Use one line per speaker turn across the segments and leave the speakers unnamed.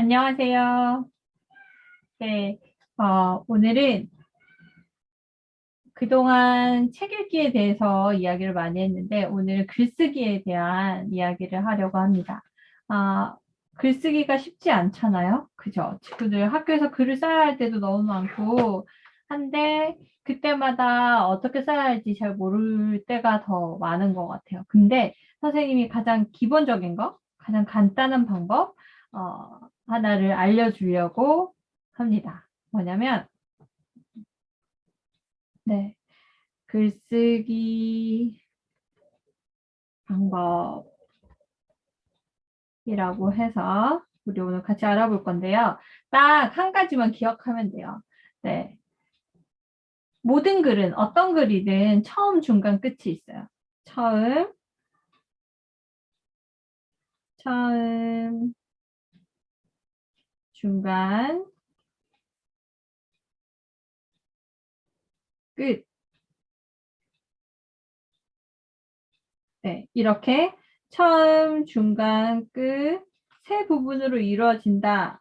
안녕하세요. 네, 오늘은 그동안 책 읽기에 대해서 이야기를 많이 했는데, 오늘은 글쓰기에 대한 이야기를 하려고 합니다. 아, 글쓰기가 쉽지 않잖아요? 그죠? 친구들 학교에서 글을 써야 할 때도 너무 많고, 한데, 그때마다 어떻게 써야 할지 잘 모를 때가 더 많은 것 같아요. 근데 선생님이 가장 기본적인 거, 가장 간단한 방법, 하나를 알려주려고 합니다. 뭐냐면, 네, 글쓰기 방법이라고 해서 우리 오늘 같이 알아볼 건데요. 딱 한 가지만 기억하면 돼요. 네, 모든 글은 어떤 글이든 처음, 중간, 끝이 있어요. 처음, 처음, 중간, 끝. 네, 이렇게 처음, 중간, 끝 세 부분으로 이루어진다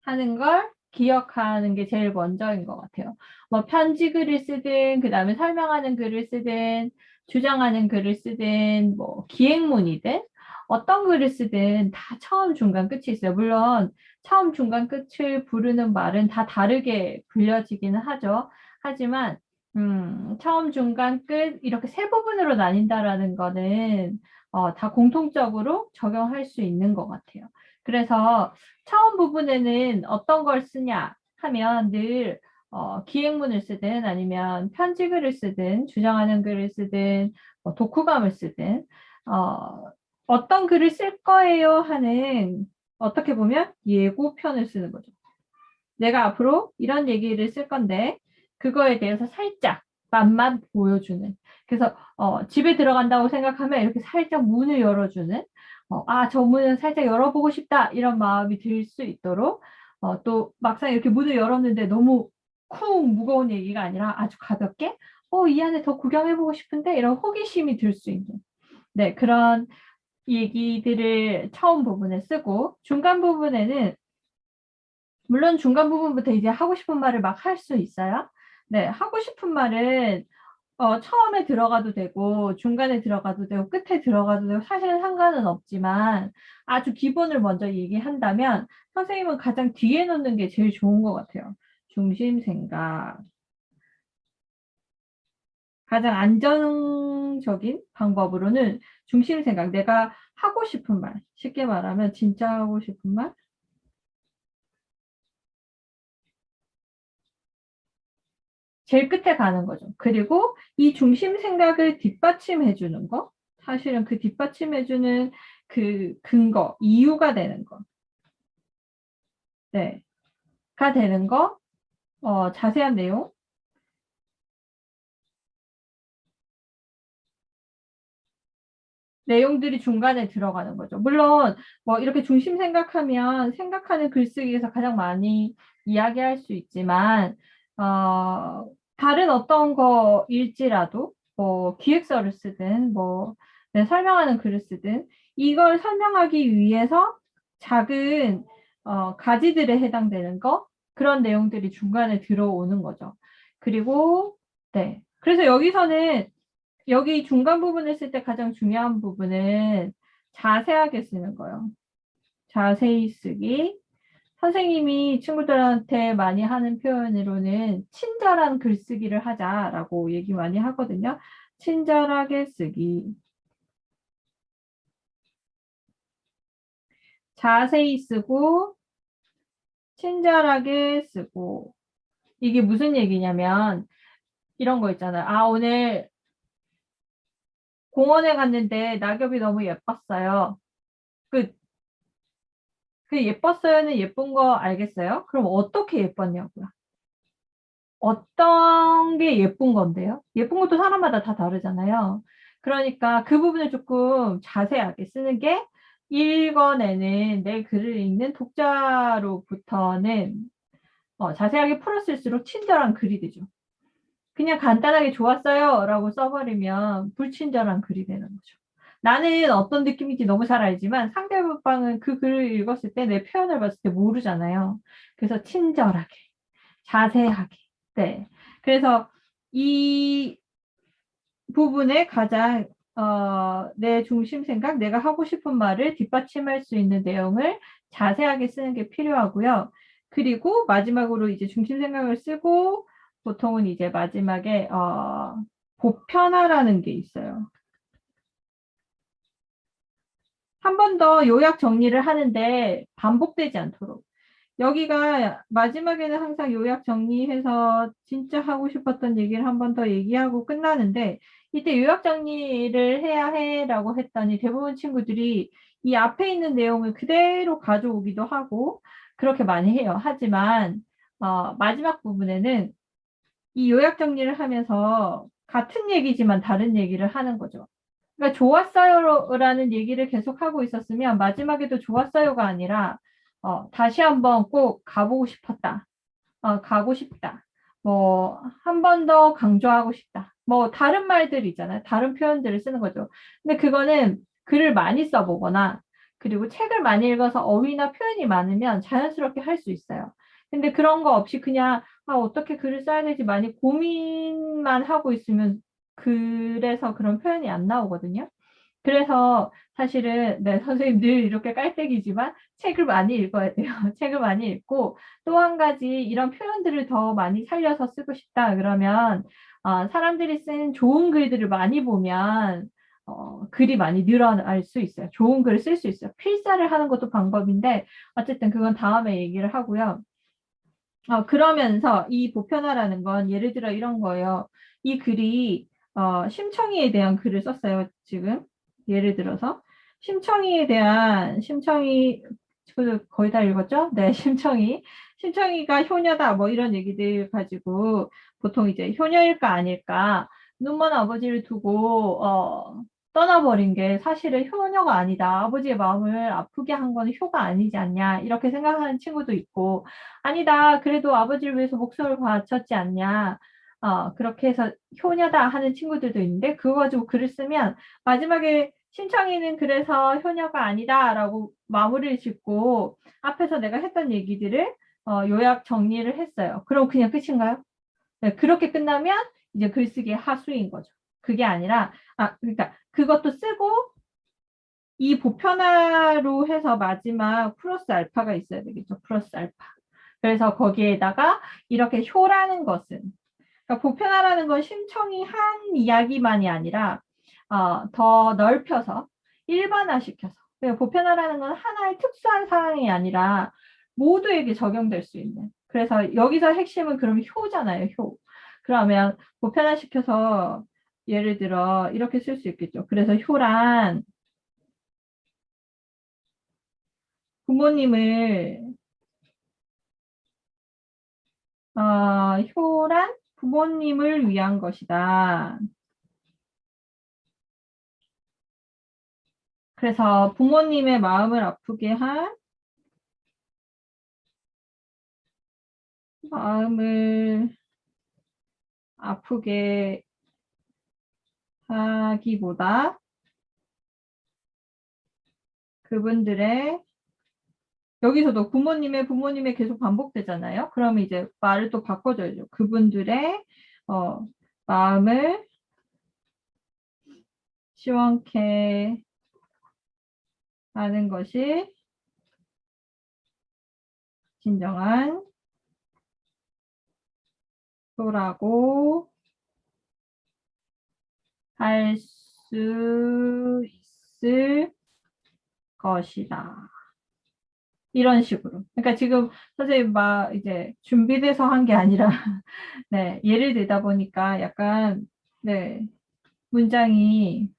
하는 걸 기억하는 게 제일 먼저인 것 같아요. 뭐 편지 글을 쓰든, 그 다음에 설명하는 글을 쓰든, 주장하는 글을 쓰든, 뭐 기행문이든, 어떤 글을 쓰든 다 처음, 중간, 끝이 있어요. 물론 처음, 중간, 끝을 부르는 말은 다 다르게 불려지기는 하죠. 하지만 처음, 중간, 끝 이렇게 세 부분으로 나뉜다라는 거는 다 공통적으로 적용할 수 있는 것 같아요. 그래서 처음 부분에는 어떤 걸 쓰냐 하면 늘 기행문을 쓰든 아니면 편지글을 쓰든 주장하는 글을 쓰든 독후감을 쓰든 어, 어떤 글을 쓸 거예요 하는 어떻게 보면 예고편을 쓰는 거죠. 내가 앞으로 이런 얘기를 쓸 건데 그거에 대해서 살짝 맛만 보여주는. 그래서 집에 들어간다고 생각하면 이렇게 살짝 문을 열어주는. 저 문을 살짝 열어보고 싶다 이런 마음이 들 수 있도록 또 막상 이렇게 문을 열었는데 너무 쿵 무거운 얘기가 아니라 아주 가볍게 이 안에 더 구경해보고 싶은데 이런 호기심이 들 수 있는 그런 얘기들을 처음 부분에 쓰고 중간 부분에는 물론 중간 부분부터 이제 하고 싶은 말을 막 할 수 있어요. 네, 하고 싶은 말은 처음에 들어가도 되고 중간에 들어가도 되고 끝에 들어가도 되고 사실은 상관은 없지만 아주 기본을 먼저 얘기한다면 선생님은 가장 뒤에 놓는 게 제일 좋은 것 같아요. 중심 생각. 가장 안정적인 방법으로는 중심 생각. 내가 하고 싶은 말. 쉽게 말하면 진짜 하고 싶은 말. 제일 끝에 가는 거죠. 그리고 이 중심 생각을 뒷받침해 주는 거, 사실은 그 뒷받침해 주는 그 근거, 이유가 되는 거, 네, 가 되는 거, 자세한 내용, 내용들이 중간에 들어가는 거죠. 물론 뭐 이렇게 중심 생각하면 생각하는 글쓰기에서 가장 많이 이야기할 수 있지만 다른 어떤 거일지라도 뭐 기획서를 쓰든 뭐 설명하는 글을 쓰든 이걸 설명하기 위해서 작은 가지들에 해당되는 거 그런 내용들이 중간에 들어오는 거죠. 그리고 네. 그래서 여기서는 여기 중간 부분을 쓸 때 가장 중요한 부분은 자세하게 쓰는 거예요. 자세히 쓰기. 선생님이 친구들한테 많이 하는 표현으로는 친절한 글쓰기를 하자라고 얘기 많이 하거든요. 친절하게 쓰기. 자세히 쓰고, 친절하게 쓰고. 이게 무슨 얘기냐면, 이런 거 있잖아요. 오늘 공원에 갔는데 낙엽이 너무 예뻤어요. 그 그 예뻤어요는 예쁜 거 알겠어요? 그럼 어떻게 예뻤냐고요? 어떤 게 예쁜 건데요? 예쁜 것도 사람마다 다 다르잖아요. 그러니까 그 부분을 조금 자세하게 쓰는 게 읽어내는 내 글을 읽는 독자로부터는 자세하게 풀었을수록 친절한 글이 되죠. 그냥 간단하게 좋았어요 라고 써버리면 불친절한 글이 되는 거죠. 나는 어떤 느낌인지 너무 잘 알지만 상대방은 그 글을 읽었을 때 내 표현을 봤을 때 모르잖아요. 그래서 친절하게, 자세하게. 네. 그래서 이 부분에 가장 내 중심 생각, 내가 하고 싶은 말을 뒷받침할 수 있는 내용을 자세하게 쓰는 게 필요하고요. 그리고 마지막으로 이제 중심 생각을 쓰고 보통은 이제 마지막에 보편화라는 게 있어요. 한 번 더 요약 정리를 하는데 반복되지 않도록. 여기가 마지막에는 항상 요약 정리해서 진짜 하고 싶었던 얘기를 한 번 더 얘기하고 끝나는데 이때 요약 정리를 해야 해라고 했더니 대부분 친구들이 이 앞에 있는 내용을 그대로 가져오기도 하고 그렇게 많이 해요. 하지만 마지막 부분에는 이 요약 정리를 하면서 같은 얘기지만 다른 얘기를 하는 거죠. 그러니까 좋았어요라는 얘기를 계속 하고 있었으면 마지막에도 좋았어요가 아니라 다시 한번 꼭 가보고 싶었다. 가고 싶다. 뭐, 한 번 더 강조하고 싶다. 뭐, 다른 말들 있잖아요. 다른 표현들을 쓰는 거죠. 근데 그거는 글을 많이 써보거나, 그리고 책을 많이 읽어서 어휘나 표현이 많으면 자연스럽게 할 수 있어요. 근데 그런 거 없이 그냥, 어떻게 글을 써야 되지 많이 고민만 하고 있으면 글에서 그런 표현이 안 나오거든요. 그래서 사실은 네, 선생님 늘 이렇게 깔때기지만 책을 많이 읽어야 돼요. 책을 많이 읽고 또 한 가지 이런 표현들을 더 많이 살려서 쓰고 싶다 그러면 사람들이 쓴 좋은 글들을 많이 보면 글이 많이 늘어날 수 있어요. 좋은 글을 쓸 수 있어요. 필사를 하는 것도 방법인데 어쨌든 그건 다음에 얘기를 하고요. 그러면서 이 보편화라는 건 예를 들어 이런 거예요. 이 글이 심청이에 대한 글을 썼어요. 지금 예를 들어서 심청이 거의 다 읽었죠? 네, 심청이가 효녀다 뭐 이런 얘기들 가지고 보통 이제 효녀일까 아닐까 눈먼 아버지를 두고 떠나버린 게 사실은 효녀가 아니다. 아버지의 마음을 아프게 한 건 효가 아니지 않냐 이렇게 생각하는 친구도 있고 아니다. 그래도 아버지를 위해서 목숨을 바쳤지 않냐. 그렇게 해서 효녀다 하는 친구들도 있는데 그거 가지고 글을 쓰면 마지막에 신청이는 그래서 효녀가 아니다라고 마무리를 짓고 앞에서 내가 했던 얘기들을 요약 정리를 했어요. 그럼 그냥 끝인가요? 네, 그렇게 끝나면 이제 글쓰기의 하수인 거죠. 그게 아니라 그러니까 그것도 쓰고 이 보편화로 해서 마지막 플러스 알파가 있어야 되겠죠. 플러스 알파. 그래서 거기에다가 이렇게 효라는 것은 그러니까 보편화라는 건 심청이 한 이야기만이 아니라 더 넓혀서 일반화시켜서 그러니까 보편화라는 건 하나의 특수한 상황이 아니라 모두에게 적용될 수 있는 그래서 여기서 핵심은 그럼 효잖아요. 효. 그러면 보편화시켜서 예를 들어 이렇게 쓸 수 있겠죠. 그래서 효란 부모님을 효란 부모님을 위한 것이다. 그래서 부모님의 마음을 아프게 한 마음을 아프게 하기보다 그분들의 여기서도 부모님의 계속 반복되잖아요. 그럼 이제 말을 또 바꿔줘야죠. 그분들의 어, 마음을 시원케 하는 것이 진정한 효라고 할 수 있을 것이다. 이런 식으로. 그러니까 지금 선생님 막 이제 준비돼서 한 게 아니라 네, 예를 들다 보니까 약간 네, 문장이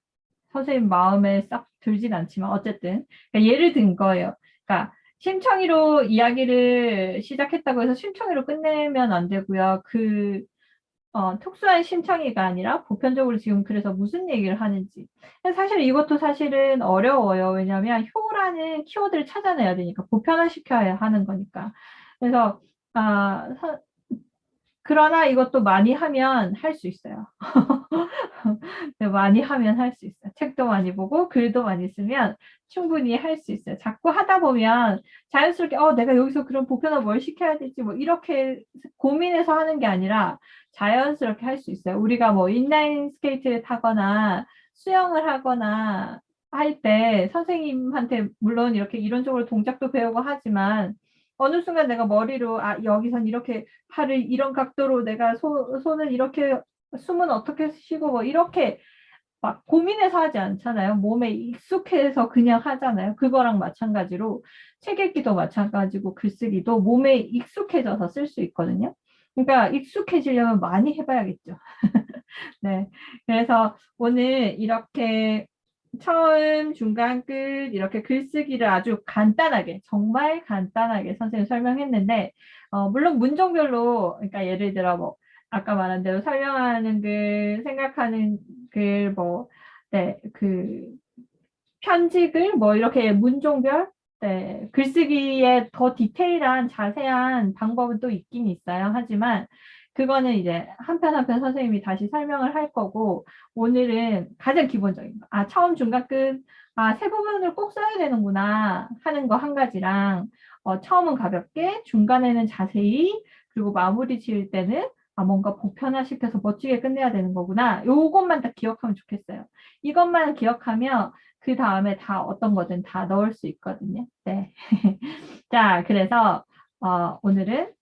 선생님 마음에 싹 들진 않지만 어쨌든 그러니까 예를 든 거예요. 그러니까 심청이로 이야기를 시작했다고 해서 심청이로 끝내면 안 되고요. 특수한 심청이가 아니라 보편적으로 지금 그래서 무슨 얘기를 하는지. 사실 이것도 사실은 어려워요. 왜냐하면 효라는 키워드를 찾아내야 되니까 보편화시켜야 하는 거니까. 그래서 아, 그러나 이것도 많이 하면 할 수 있어요. 네, 많이 하면 할 수 있어요. 책도 많이 보고 글도 많이 쓰면 충분히 할 수 있어요. 자꾸 하다 보면 자연스럽게 내가 여기서 그럼 보편화 뭘 시켜야 될지 뭐 이렇게 고민해서 하는 게 아니라 자연스럽게 할 수 있어요. 우리가 뭐 인라인 스케이트를 타거나 수영을 하거나 할 때 선생님한테 물론 이렇게 이론적으로 동작도 배우고 하지만 어느 순간 내가 머리로 여기선 이렇게 팔을 이런 각도로 내가 손을 이렇게 숨은 어떻게 쉬고 뭐 이렇게 막 고민해서 하지 않잖아요. 몸에 익숙해서 그냥 하잖아요. 그거랑 마찬가지로 책 읽기도 마찬가지고 글쓰기도 몸에 익숙해져서 쓸 수 있거든요. 그러니까 익숙해지려면 많이 해봐야겠죠. 네. 그래서 오늘 이렇게 처음, 중간, 끝 이렇게 글쓰기를 아주 간단하게, 정말 간단하게 선생님 설명했는데, 물론 문종별로, 그러니까 예를 들어 뭐, 아까 말한 대로 설명하는 글, 생각하는 글, 뭐, 네, 편집을 뭐 이렇게 문종별, 네, 글쓰기에 더 디테일한 자세한 방법은 또 있긴 있어요. 하지만 그거는 이제 한 편 한 편 선생님이 다시 설명을 할 거고 오늘은 가장 기본적인 거. 처음, 중간, 끝. 세 부분을 꼭 써야 되는구나 하는 거 한 가지랑 처음은 가볍게, 중간에는 자세히, 그리고 마무리 지을 때는 뭔가 보편화시켜서 멋지게 끝내야 되는 거구나. 요것만 딱 기억하면 좋겠어요. 이것만 기억하면 그 다음에 다 어떤 거든 다 넣을 수 있거든요. 네. 자, 그래서 오늘은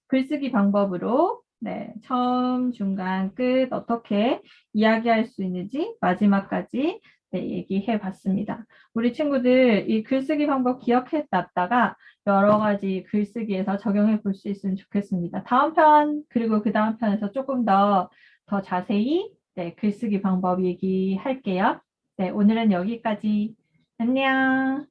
글쓰기 방법으로 네, 처음, 중간, 끝 어떻게 이야기할 수 있는지 마지막까지 네, 얘기해 봤습니다. 우리 친구들 이 글쓰기 방법 기억해 놨다가 여러 가지 글쓰기에서 적용해 볼 수 있으면 좋겠습니다. 다음 편 그리고 그 다음 편에서 조금 더 자세히 네, 글쓰기 방법 얘기할게요. 네, 오늘은 여기까지. 안녕.